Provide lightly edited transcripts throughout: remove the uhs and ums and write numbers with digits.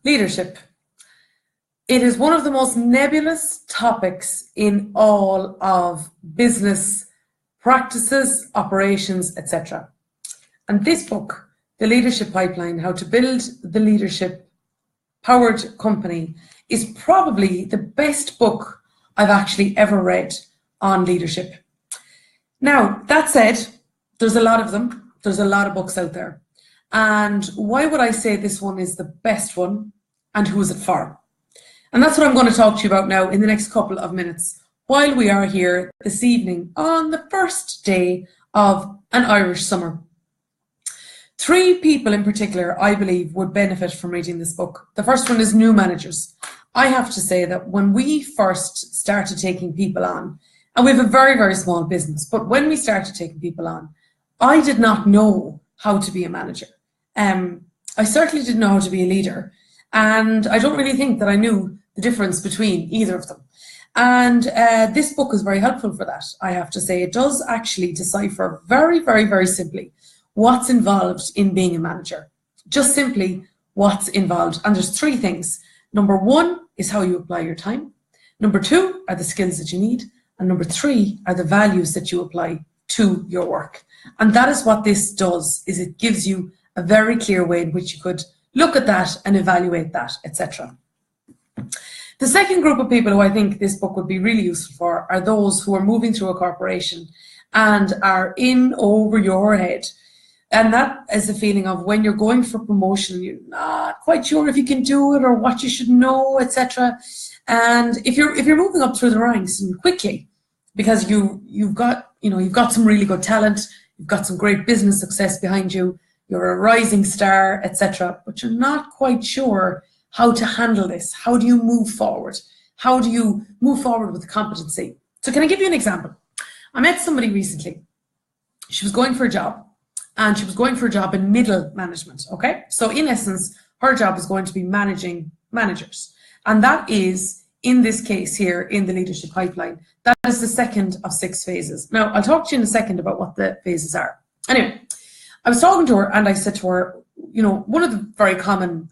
Leadership. It is one of the most nebulous topics in all of business practices, operations, etc. And this book, The Leadership Pipeline, How to Build the Leadership Powered Company, is probably the best book I've actually ever read on leadership. Now, that said, there's a lot of them. There's a lot of books out there. And why would I say this one is the best one, and who is it for? And that's what I'm going to talk to you about now in the next couple of minutes, while we are here this evening on the first day of an Irish summer. 3 people in particular, I believe, would benefit from reading this book. The first one is new managers. I have to say that when we first started taking people on, and we have a very, very small business, but when we started taking people on, I did not know how to be a manager. I certainly didn't know how to be a leader. And I don't really think that I knew the difference between either of them. And this book is very helpful for that, I have to say. It does actually decipher very, very, very simply what's involved in being a manager. Just simply what's involved. And there's 3 things. Number 1 is how you apply your time. Number 2 are the skills that you need. And number 3 are the values that you apply to your work. And that is what this does, is it gives you a very clear way in which you could look at that and evaluate that, etc. The second group of people who I think this book would be really useful for are those who are moving through a corporation and are in over your head. And that is the feeling of when you're going for promotion, you're not quite sure if you can do it or what you should know, etc. And if you're moving up through the ranks and quickly, because you've got some really good talent, you've got some great business success behind you, you're a rising star, etc. But you're not quite sure how to handle this. How do you move forward? How do you move forward with competency? So can I give you an example? I met somebody recently. She was going for a job, and she was going for a job in middle management, okay? So in essence, her job is going to be managing managers. And that is, in this case here, in the leadership pipeline, that is the second of 6 phases. Now, I'll talk to you in a second about what the phases are. Anyway, I was talking to her and I said to her, one of the very common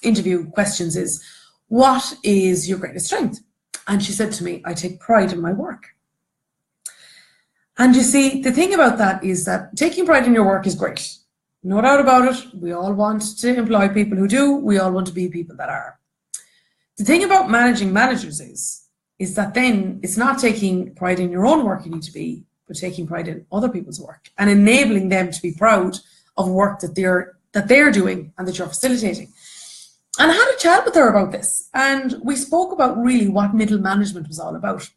interview questions is, what is your greatest strength? And she said to me, I take pride in my work. And you see, the thing about that is that taking pride in your work is great. No doubt about it. We all want to employ people who do. We all want to be people that are. The thing about managing managers is that then it's not taking pride in your own work you need to be, but taking pride in other people's work and enabling them to be proud of work that they're doing and that you're facilitating. And I had a chat with her about this, and we spoke about really what middle management was all about.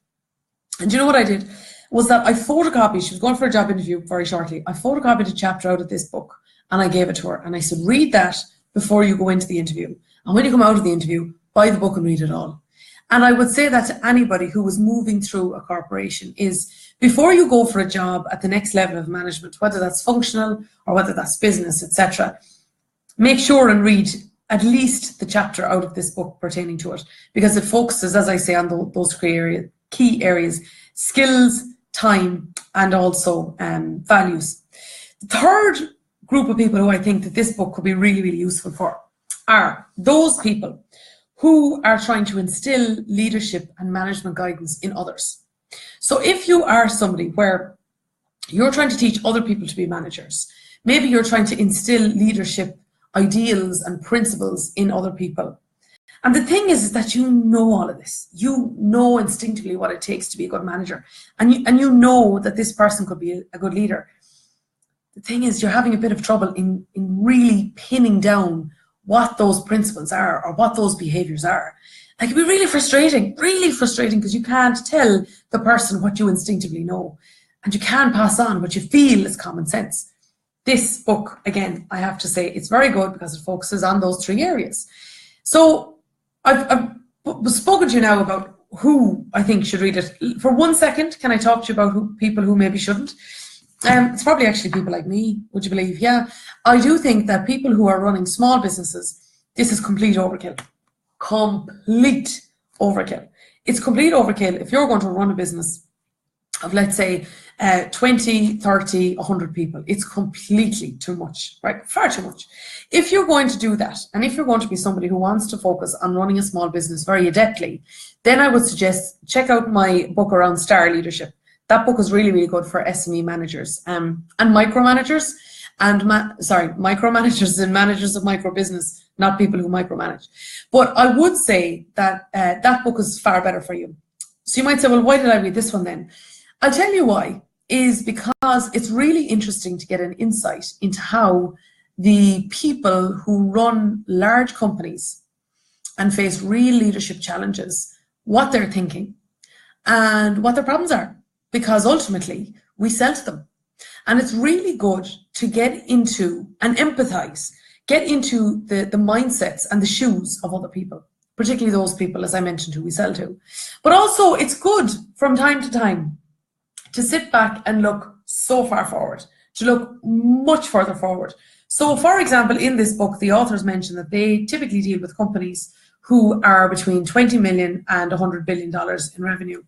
And you know what I did was that I photocopied, she was going for a job interview very shortly, I photocopied a chapter out of this book and I gave it to her and I said, read that before you go into the interview. And when you come out of the interview, buy the book and read it all. And I would say that to anybody who was moving through a corporation is, before you go for a job at the next level of management, whether that's functional or whether that's business, etc., make sure and read at least the chapter out of this book pertaining to it, because it focuses, as I say, on those key areas, skills, time, and also values. The third group of people who I think that this book could be really, really useful for are those people who are trying to instill leadership and management guidance in others. So if you are somebody where you're trying to teach other people to be managers, maybe you're trying to instill leadership ideals and principles in other people. And the thing is that you know all of this. You know instinctively what it takes to be a good manager. And you know that this person could be a good leader. The thing is, you're having a bit of trouble in really pinning down what those principles are or what those behaviors are. It can be really frustrating because you can't tell the person what you instinctively know, and you can't pass on what you feel is common sense. This book, again, I have to say, it's very good because it focuses on those 3 areas. So I've spoken to you now about who I think should read it. For 1 second, can I talk to you about people who maybe shouldn't? It's probably actually people like me, would you believe? Yeah, I do think that people who are running small businesses, this is complete overkill. Complete overkill. It's complete overkill if you're going to run a business of, let's say, 20, 30, 100 people. It's completely too much, right? Far too much. If you're going to do that, and if you're going to be somebody who wants to focus on running a small business very adeptly, then I would suggest check out my book around star leadership. That book is really, really good for SME managers and micromanagers, and micromanagers and managers of micro business, not people who micromanage. But I would say that that book is far better for you. So you might say, well, why did I read this one then? I'll tell you why, is because it's really interesting to get an insight into how the people who run large companies and face real leadership challenges, what they're thinking and what their problems are, because ultimately we sell to them. And it's really good to get into and empathize, get into the mindsets and the shoes of other people, particularly those people, as I mentioned, who we sell to. But also it's good from time to time to sit back and look so far forward, to look much further forward. So, for example, in this book, the authors mention that they typically deal with companies who are between $20 million and $100 billion in revenue.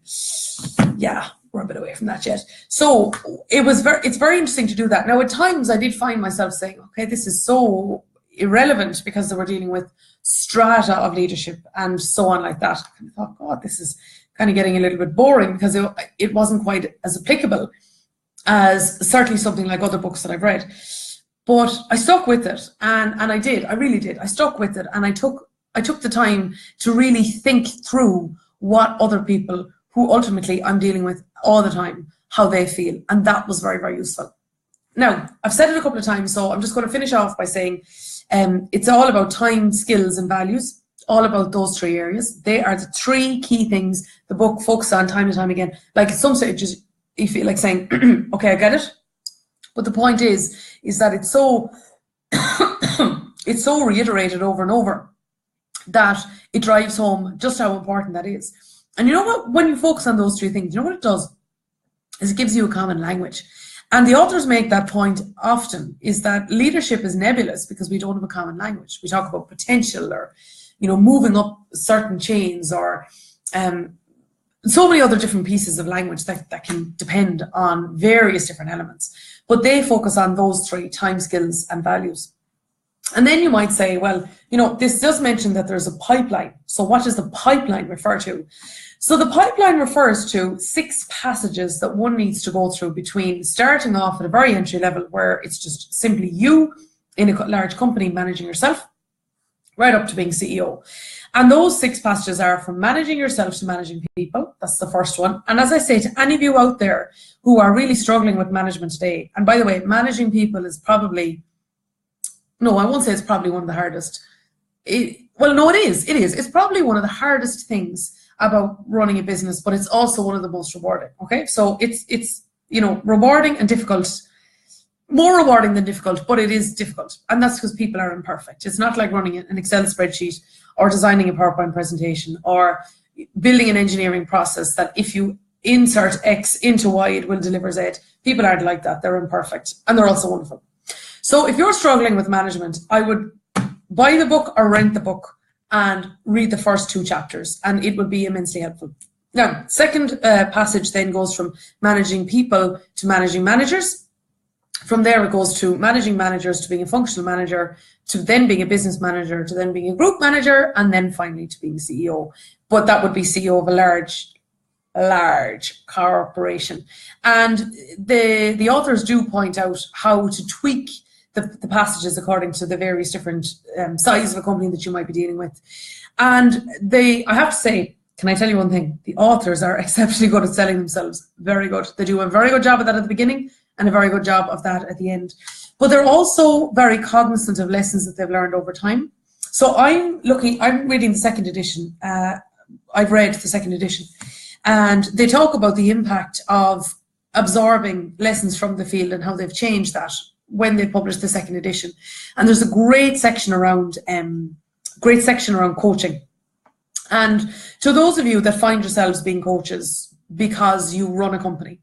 Yeah, we're a bit away from that yet. So it's very interesting to do that. Now, at times I did find myself saying, okay, this is so irrelevant because they were dealing with strata of leadership and so on like that. I thought, God, this is kind of getting a little bit boring, because it wasn't quite as applicable as certainly something like other books that I've read. But I stuck with it, and I really did. I stuck with it, and I took the time to really think through what other people who ultimately I'm dealing with all the time, how they feel, and that was very, very useful. Now, I've said it a couple of times, so I'm just going to finish off by saying it's all about time, skills, and values. All about those three areas. They are the three key things the book focuses on time and time again. Like at some stages, you feel like saying, okay, I get it. But the point is that it's so it's so reiterated over and over that it drives home just how important that is. And you know what? When you focus on those three things, you know what it does? Is it gives you a common language. And the authors make that point often, is that leadership is nebulous because we don't have a common language. We talk about potential, or moving up certain chains, or so many other different pieces of language that can depend on various different elements. But they focus on those three: time, skills, and values. And then you might say, well, this does mention that there's a pipeline. So what does the pipeline refer to? So the pipeline refers to 6 passages that one needs to go through between starting off at a very entry level, where it's just simply you in a large company managing yourself, right up to being CEO. And those 6 passages are from managing yourself to managing people. That's the first one. And as I say to any of you out there who are really struggling with management today, and by the way, managing people is probably, no, I won't say it's probably one of the hardest. Well, no, it is. It is. It's probably one of the hardest things about running a business, but it's also one of the most rewarding. Okay, so it's rewarding and difficult. More rewarding than difficult, but it is difficult. And that's because people are imperfect. It's not like running an Excel spreadsheet or designing a PowerPoint presentation or building an engineering process that if you insert X into Y, it will deliver Z. People aren't like that. They're imperfect, and they're also wonderful. So if you're struggling with management, I would buy the book or rent the book and read the first 2 chapters, and it would be immensely helpful. Now, second passage then goes from managing people to managing managers. From there, it goes to managing managers, to being a functional manager, to then being a business manager, to then being a group manager, and then finally to being CEO. But that would be CEO of a large corporation. And the authors do point out how to tweak the passages according to the various different sizes of a company that you might be dealing with. And I have to say, can I tell you one thing? The authors are exceptionally good at selling themselves. Very good. They do a very good job of that at the beginning, and a very good job of that at the end. But they're also very cognizant of lessons that they've learned over time. So I'm reading the 2nd edition. I've read the 2nd edition, and they talk about the impact of absorbing lessons from the field and how they've changed that when they published the 2nd edition. And there's a great section around coaching. And to those of you that find yourselves being coaches because you run a company,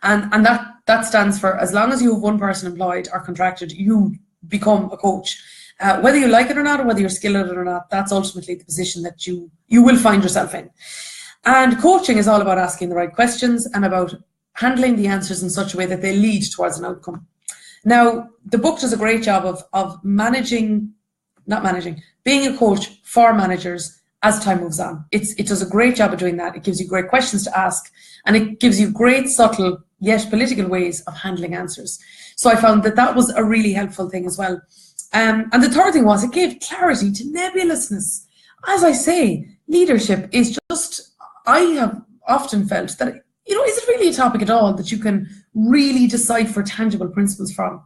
and that stands for, as long as you have one person employed or contracted, you become a coach. Whether you like it or not, or whether you're skilled at it or not, that's ultimately the position that you will find yourself in. And coaching is all about asking the right questions and about handling the answers in such a way that they lead towards an outcome. Now, the book does a great job of being a coach for managers as time moves on. It does a great job of doing that. It gives you great questions to ask, and it gives you great, subtle, yet political ways of handling answers. So I found that was a really helpful thing as well. And the third thing was it gave clarity to nebulousness. As I say, leadership is just, I have often felt that, is it really a topic at all that you can really decipher tangible principles from?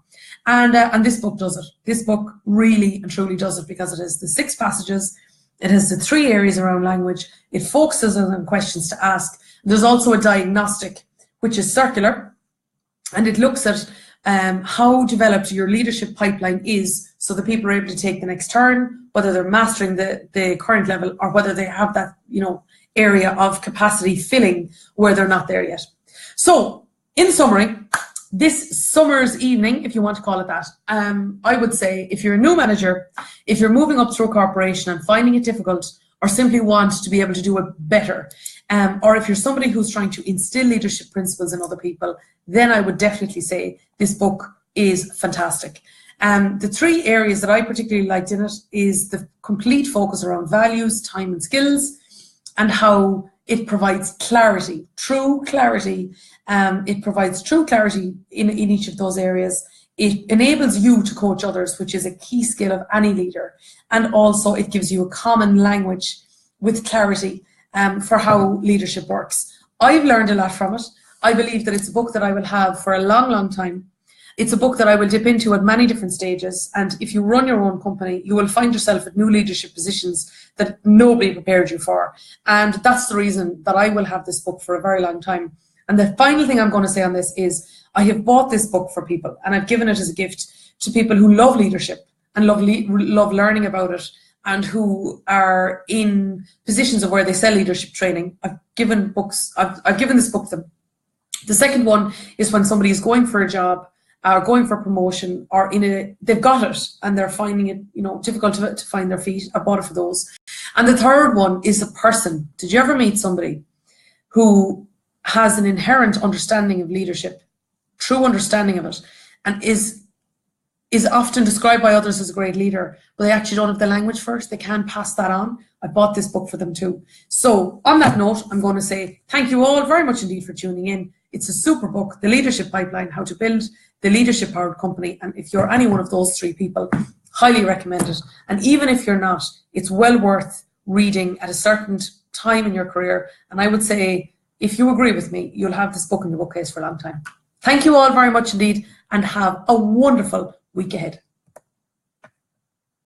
And this book does it. This book really and truly does it, because it has the 6 passages, it has the 3 areas around language, it focuses on questions to ask. There's also a diagnostic, which is circular, and it looks at how developed your leadership pipeline is, so that people are able to take the next turn, whether they're mastering the current level or whether they have that, area of capacity filling where they're not there yet. So, in summary, this summer's evening, if you want to call it that, I would say if you're a new manager, if you're moving up through a corporation and finding it difficult, or simply want to be able to do it better, or if you're somebody who's trying to instill leadership principles in other people, then I would definitely say this book is fantastic. The 3 areas that I particularly liked in it is the complete focus around values, time and skills, and how it provides clarity, true clarity. It provides true clarity in each of those areas. It enables you to coach others, which is a key skill of any leader. And also it gives you a common language with clarity for how leadership works. I've learned a lot from it. I believe that it's a book that I will have for a long, long time. It's a book that I will dip into at many different stages. And if you run your own company, you will find yourself at new leadership positions that nobody prepared you for. And that's the reason that I will have this book for a very long time. And the final thing I'm going to say on this is I have bought this book for people, and I've given it as a gift to people who love leadership and love learning about it, and who are in positions of where they sell leadership training. I've given this book to them. The second one is when somebody is going for a job, or going for promotion, or they've got it and they're finding it difficult to find their feet. I bought it for those. And the third one is a person. Did you ever meet somebody who has an inherent understanding of leadership, true understanding of it, and is often described by others as a great leader, but they actually don't have the language for it? They can't pass that on. I bought this book for them too. So on that note, I'm going to say thank you all very much indeed for tuning in. It's a super book, The Leadership Pipeline, How to Build the Leadership Powered Company. And if you're any one of those 3 people, highly recommend it. And even if you're not, it's well worth reading at a certain time in your career. And I would say, if you agree with me, you'll have this book in the bookcase for a long time. Thank you all very much indeed, and have a wonderful week ahead.